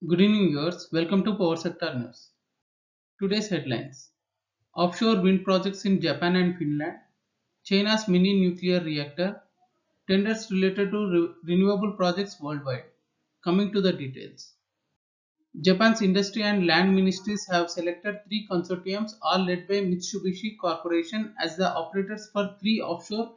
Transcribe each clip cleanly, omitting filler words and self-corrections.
Good evening, viewers. Welcome to Power Sector News. Today's headlines: Offshore wind projects in Japan and Finland, China's mini nuclear reactor, tenders related to renewable projects worldwide. Coming to the details. Japan's industry and land ministries have selected three consortiums, all led by Mitsubishi Corporation, as the operators for three offshore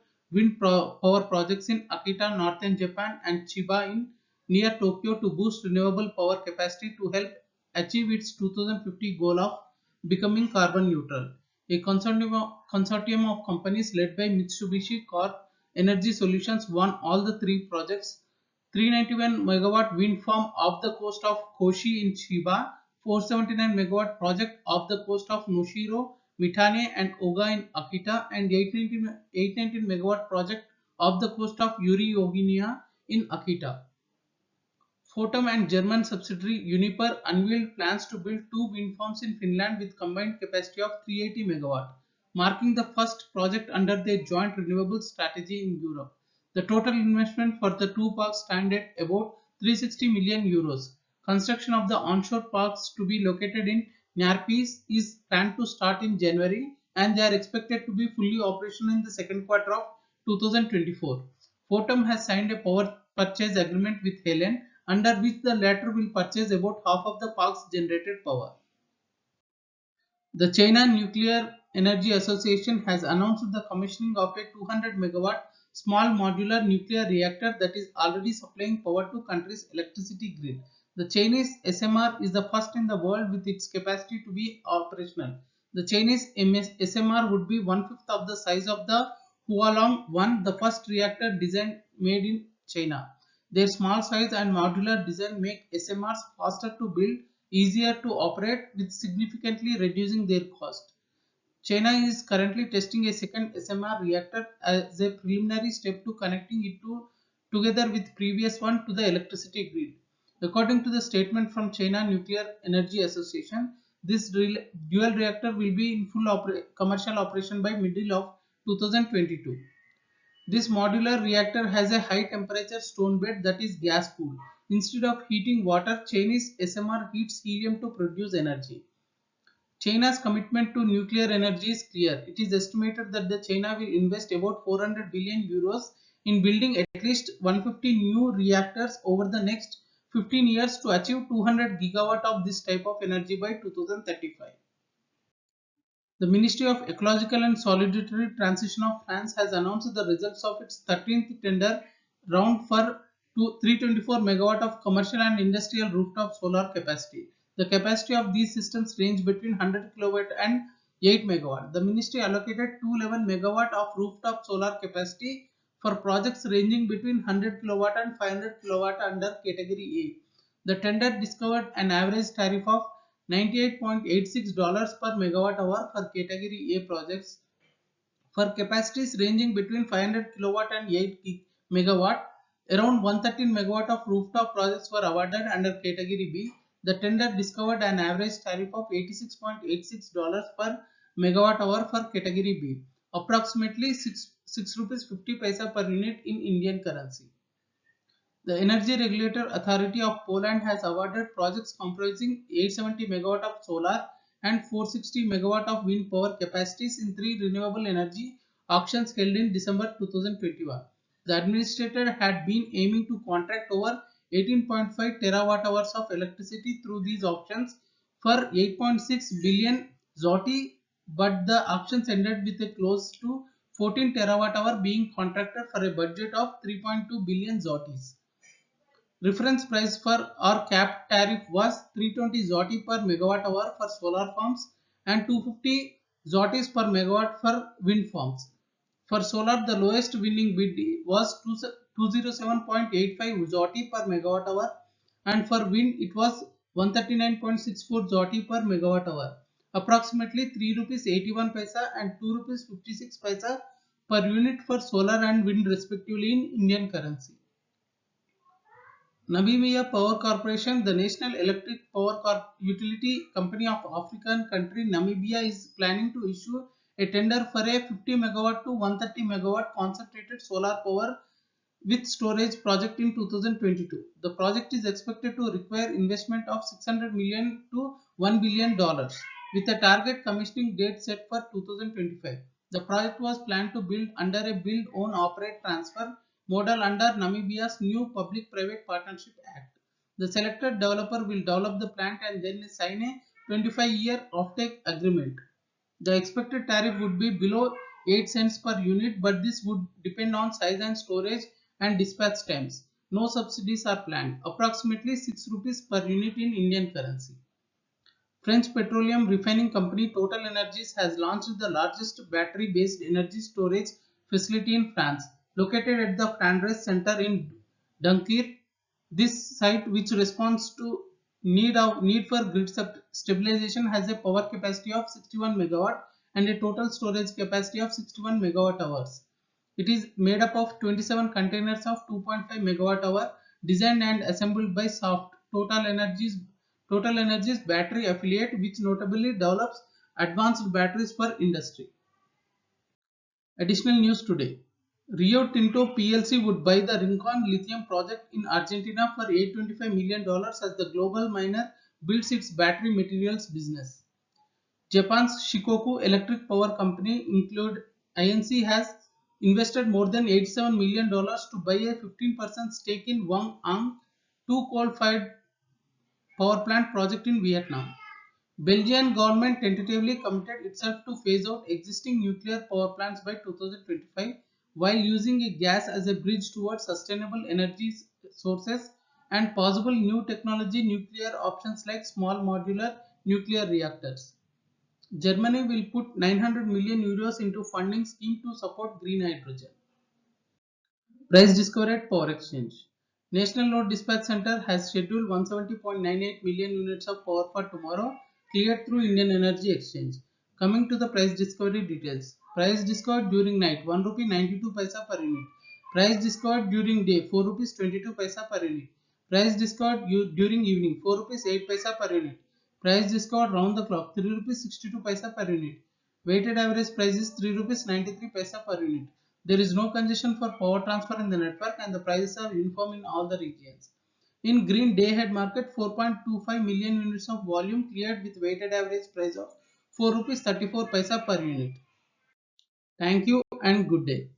power projects in Akita, northern Japan, and Chiba in near Tokyo to boost renewable power capacity to help achieve its 2050 goal of becoming carbon neutral. A consortium of companies led by Mitsubishi Corp Energy Solutions won all the three projects: 391 megawatt wind farm off the coast of Koshi in Chiba, 479 megawatt project off the coast of Noshiro, Mitane and Oga in Akita, and 819 megawatt project off the coast of Yuri Oginiya in Akita. Fortum and German subsidiary Uniper unveiled plans to build two wind farms in Finland with combined capacity of 380 megawatt, marking the first project under their joint renewable strategy in Europe. The total investment for the two parks stand at about 360 million euros. Construction of the onshore parks to be located in Nyarpis is planned to start in January, and they are expected to be fully operational in the second quarter of 2024. Fortum has signed a power purchase agreement with Helen, under which the latter will purchase about half of the park's generated power. The China Nuclear Energy Association has announced the commissioning of a 200 megawatt small modular nuclear reactor that is already supplying power to country's electricity grid. The Chinese SMR is the first in the world with its capacity to be operational. The Chinese SMR would be one-fifth of the size of the Hualong 1, the first reactor design made in China. Their small size and modular design make SMRs faster to build, easier to operate, with significantly reducing their cost. China is currently testing a second SMR reactor as a preliminary step to connecting it together with previous one to the electricity grid. According to the statement from China Nuclear Energy Association, this dual reactor will be in full commercial operation by middle of 2022. This modular reactor has a high temperature stone bed that is gas cooled. Instead of heating water, Chinese SMR heats helium to produce energy. China's commitment to nuclear energy is clear. It is estimated that China will invest about 400 billion euros in building at least 150 new reactors over the next 15 years to achieve 200 gigawatt of this type of energy by 2035. The Ministry of Ecological and Solidarity Transition of France has announced the results of its 13th tender round for 324 megawatt of commercial and industrial rooftop solar capacity. The capacity of these systems range between 100 kilowatt and 8 megawatt. The ministry allocated 211 megawatt of rooftop solar capacity for projects ranging between 100 kilowatt and 500 kilowatt under category A. The tender discovered an average tariff of $98.86 per megawatt hour for category A projects. For capacities ranging between 500 kilowatt and 8 megawatt, around 113 megawatt of rooftop projects were awarded under category B. The tender discovered an average tariff of $86.86 per megawatt hour for category B, approximately 6 rupees 50 paisa per unit in Indian currency. The Energy Regulator Authority of Poland has awarded projects comprising 870 megawatt of solar and 460 megawatt of wind power capacities in three renewable energy auctions held in December 2021. The administrator had been aiming to contract over 18.5 terawatt hours of electricity through these auctions for 8.6 billion zloty, but the auctions ended with a close to 14 terawatt hour being contracted for a budget of 3.2 billion zlotys. Reference price for our capped tariff was 320 zloty per megawatt hour for solar farms and 250 zlotys per megawatt for wind farms. For solar, the lowest winning bid was 207.85 zloty per megawatt hour, and for wind it was 139.64 zloty per megawatt hour, approximately 3 rupees 81 paisa and 2 rupees 56 paisa per unit for solar and wind respectively in Indian currency. Namibia Power Corporation, the national electric power utility company of African country Namibia, is planning to issue a tender for a 50 megawatt to 130 megawatt concentrated solar power with storage project in 2022. The project is expected to require investment of $600 million to $1 billion with a target commissioning date set for 2025. The project was planned to build under a build, own, operate, transfer model under Namibia's new Public-Private Partnership Act. The selected developer will develop the plant and then sign a 25-year offtake agreement. The expected tariff would be below 8 cents per unit, but this would depend on size and storage and dispatch times. No subsidies are planned. Approximately 6 rupees per unit in Indian currency. French petroleum refining company Total Energies has launched the largest battery-based energy storage facility in France, located at the Flandres Center in Dunkirk. This site, which responds to need for grid stabilization, has a power capacity of 61 megawatt and a total storage capacity of 61 megawatt hours. It is made up of 27 containers of 2.5 megawatt hour designed and assembled by Soft Total Energies battery affiliate, which notably develops advanced batteries for industry. Additional news today. Rio Tinto PLC would buy the Rincon lithium project in Argentina for $825 million as the global miner builds its battery materials business. Japan's Shikoku Electric Power Company, include INC, has invested more than $87 million to buy a 15% stake in Wang Ang 2 coal-fired power plant project in Vietnam. Belgian government tentatively committed itself to phase out existing nuclear power plants by 2025 while using a gas as a bridge towards sustainable energy sources and possible new technology nuclear options like small modular nuclear reactors. Germany will put 900 million euros into funding scheme to support green hydrogen. Price discovery at Power Exchange. National Node Dispatch Center has scheduled 170.98 million units of power for tomorrow, cleared through Indian Energy Exchange. Coming to the price discovery details. Price discovered during night, 1 rupee 92 paisa per unit. Price discovered during day, 4 rupees 22 paisa per unit. Price discovered during evening, 4 rupees 8 paisa per unit. Price discovered round the clock, 3 rupees 62 paisa per unit. Weighted average price is 3 rupees 93 paisa per unit. There is no congestion for power transfer in the network and the prices are uniform in all the regions. In green day-ahead market, 4.25 million units of volume cleared with weighted average price of 4 rupees 34 paisa per unit. Thank you and good day.